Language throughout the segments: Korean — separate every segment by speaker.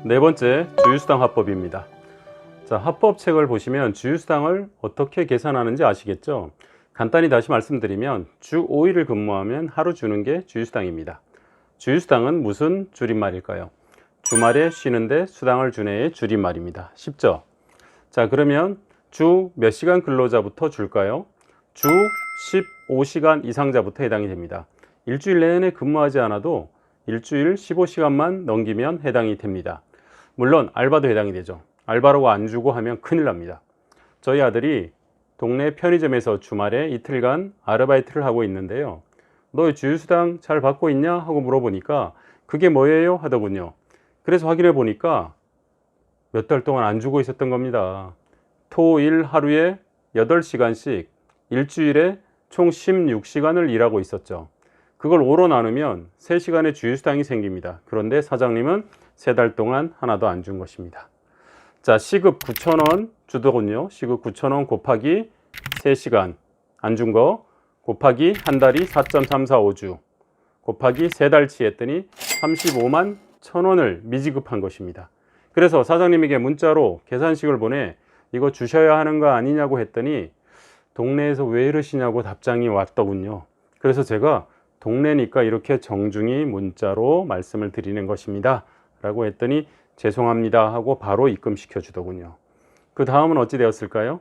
Speaker 1: 네 번째, 주휴수당 합법입니다. 자, 합법책을 보시면 주휴수당을 어떻게 계산하는지 아시겠죠? 간단히 다시 말씀드리면 주 5일을 근무하면 하루 주는 게 주휴수당입니다. 주휴수당은 무슨 줄임말일까요? 주말에 쉬는데 수당을 주네의 줄임말입니다. 쉽죠? 자, 그러면 주 몇 시간 근로자부터 줄까요? 주 15시간 이상자부터 해당이 됩니다. 일주일 내내 근무하지 않아도 일주일 15시간만 넘기면 해당이 됩니다. 물론 알바도 해당이 되죠. 알바라고 안 주고 하면 큰일 납니다. 저희 아들이 동네 편의점에서 주말에 이틀간 아르바이트를 하고 있는데요. 너 주휴수당 잘 받고 있냐? 하고 물어보니까 그게 뭐예요? 하더군요. 그래서 확인해 보니까 몇 달 동안 안 주고 있었던 겁니다. 토, 일 하루에 8시간씩 일주일에 총 16시간을 일하고 있었죠. 그걸 5로 나누면 3시간의 주휴수당이 생깁니다. 그런데 사장님은 3달 동안 하나도 안 준 것입니다. 자, 시급 9,000원 주더군요. 시급 9,000원 곱하기 3시간 안 준 거 곱하기 한 달이 4.345주 곱하기 3달치 했더니 35만 1,000원을 미지급한 것입니다. 그래서 사장님에게 문자로 계산식을 보내 이거 주셔야 하는 거 아니냐고 했더니 동네에서 왜 이러시냐고 답장이 왔더군요. 그래서 제가 동네니까 이렇게 정중히 문자로 말씀을 드리는 것입니다 라고 했더니 죄송합니다 하고 바로 입금시켜 주더군요. 그 다음은 어찌 되었을까요?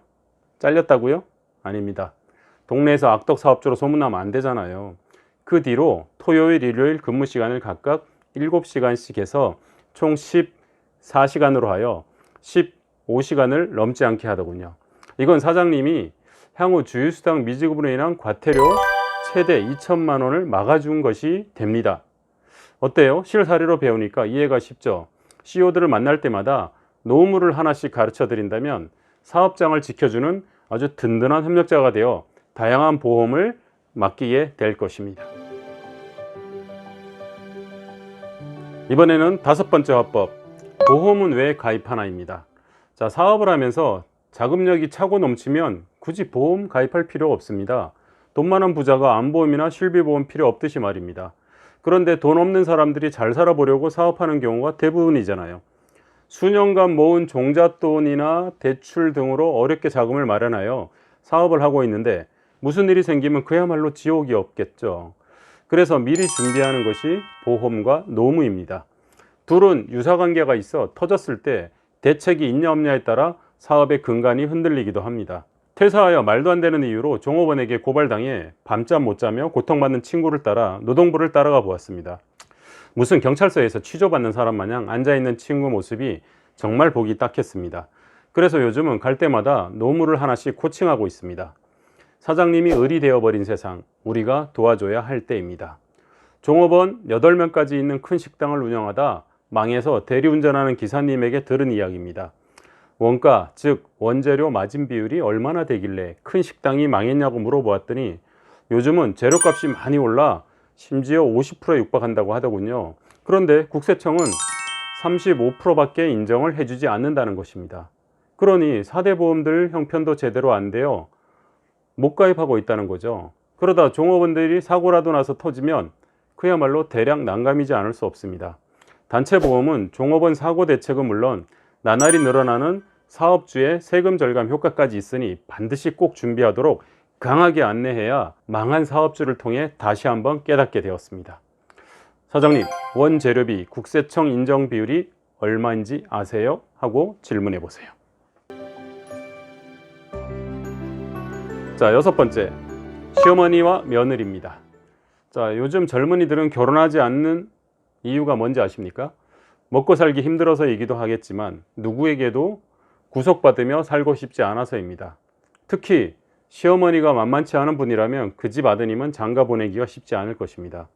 Speaker 1: 잘렸다고요? 아닙니다. 동네에서 악덕 사업주로 소문나면 안 되잖아요. 그 뒤로 토요일, 일요일 근무 시간을 각각 7시간씩 해서 총 14시간으로 하여 15시간을 넘지 않게 하더군요. 이건 사장님이 향후 주휴수당 미지급으로 인한 과태료 최대 2천만 원을 막아준 것이 됩니다. 어때요? 실사례로 배우니까 이해가 쉽죠? CEO들을 만날 때마다 노무를 하나씩 가르쳐 드린다면 사업장을 지켜주는 아주 든든한 협력자가 되어 다양한 보험을 맡기게 될 것입니다. 이번에는 5번째 화법, 보험은 왜 가입하나입니다. 자, 사업을 하면서 자금력이 차고 넘치면 굳이 보험 가입할 필요 없습니다. 돈 많은 부자가 안보험이나 실비보험 필요 없듯이 말입니다. 그런데 돈 없는 사람들이 잘 살아보려고 사업하는 경우가 대부분이잖아요. 수년간 모은 종잣돈이나 대출 등으로 어렵게 자금을 마련하여 사업을 하고 있는데 무슨 일이 생기면 그야말로 지옥이 없겠죠. 그래서 미리 준비하는 것이 보험과 노무입니다. 둘은 유사관계가 있어 터졌을 때 대책이 있냐 없냐에 따라 사업의 근간이 흔들리기도 합니다. 퇴사하여 말도 안 되는 이유로 종업원에게 고발당해 밤잠 못 자며 고통받는 친구를 따라 노동부를 따라가 보았습니다. 무슨 경찰서에서 취조받는 사람 마냥 앉아있는 친구 모습이 정말 보기 딱했습니다. 그래서 요즘은 갈 때마다 노무를 하나씩 코칭하고 있습니다. 사장님이 을이 되어버린 세상, 우리가 도와줘야 할 때입니다. 종업원 8명까지 있는 큰 식당을 운영하다 망해서 대리운전하는 기사님에게 들은 이야기입니다. 원가, 즉 원재료 마진 비율이 얼마나 되길래 큰 식당이 망했냐고 물어보았더니 요즘은 재료값이 많이 올라 심지어 50%에 육박한다고 하더군요. 그런데 국세청은 35%밖에 인정을 해주지 않는다는 것입니다. 그러니 4대 보험들 형편도 제대로 안 돼요. 못 가입하고 있다는 거죠. 그러다 종업원들이 사고라도 나서 터지면 그야말로 대량 난감이지 않을 수 없습니다. 단체 보험은 종업원 사고 대책은 물론 나날이 늘어나는 사업주의 세금 절감 효과까지 있으니 반드시 꼭 준비하도록 강하게 안내해야 망한 사업주를 통해 다시 한번 깨닫게 되었습니다. 사장님, 원재료비 국세청 인정 비율이 얼마인지 아세요? 하고 질문해 보세요. 자, 6번째, 시어머니와 며느리입니다. 자, 요즘 젊은이들은 결혼하지 않는 이유가 뭔지 아십니까? 먹고 살기 힘들어서이기도 하겠지만 누구에게도 구속받으며 살고 싶지 않아서입니다. 특히 시어머니가 만만치 않은 분이라면 그 집 아드님은 장가 보내기가 쉽지 않을 것입니다.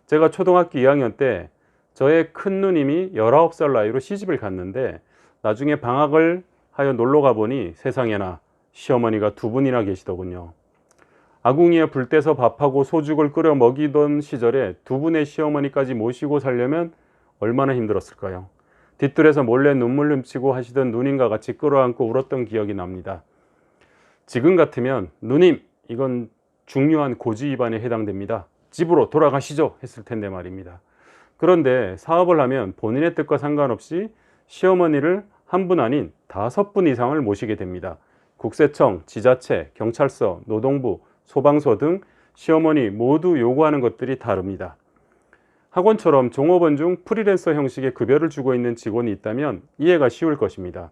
Speaker 1: 제가 초등학교 2학년 때 저의 큰 누님이 19살 나이로 시집을 갔는데 나중에 방학을 하여 놀러 가보니 세상에나 시어머니가 2분이나 계시더군요. 아궁이에 불 떼서 밥하고 소죽을 끓여 먹이던 시절에 2분의 시어머니까지 모시고 살려면 얼마나 힘들었을까요? 뒷뜰에서 몰래 눈물 훔치고 하시던 누님과 같이 끌어안고 울었던 기억이 납니다. 지금 같으면 누님, 이건 중요한 고지 위반에 해당됩니다. 집으로 돌아가시죠 했을 텐데 말입니다. 그런데 사업을 하면 본인의 뜻과 상관없이 시어머니를 한 분 아닌 5분 이상을 모시게 됩니다. 국세청, 지자체, 경찰서, 노동부, 소방서 등 시어머니 모두 요구하는 것들이 다릅니다. 학원처럼 종업원 중 프리랜서 형식의 급여를 주고 있는 직원이 있다면 이해가 쉬울 것입니다.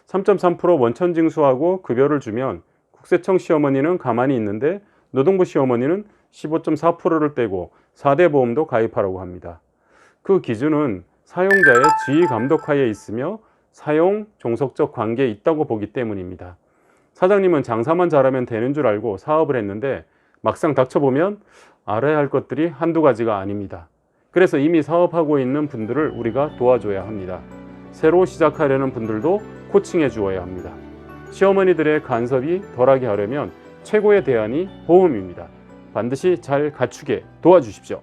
Speaker 1: 3.3% 원천 징수하고 급여를 주면 국세청 시어머니는 가만히 있는데 노동부 시어머니는 15.4%를 떼고 4대 보험도 가입하라고 합니다. 그 기준은 사용자의 지휘 감독하에 있으며 사용 종속적 관계에 있다고 보기 때문입니다. 사장님은 장사만 잘하면 되는 줄 알고 사업을 했는데 막상 닥쳐보면 알아야 할 것들이 한두 가지가 아닙니다. 그래서 이미 사업하고 있는 분들을 우리가 도와줘야 합니다. 새로 시작하려는 분들도 코칭해 주어야 합니다. 시어머니들의 간섭이 덜하게 하려면 최고의 대안이 보험입니다. 반드시 잘 갖추게 도와주십시오.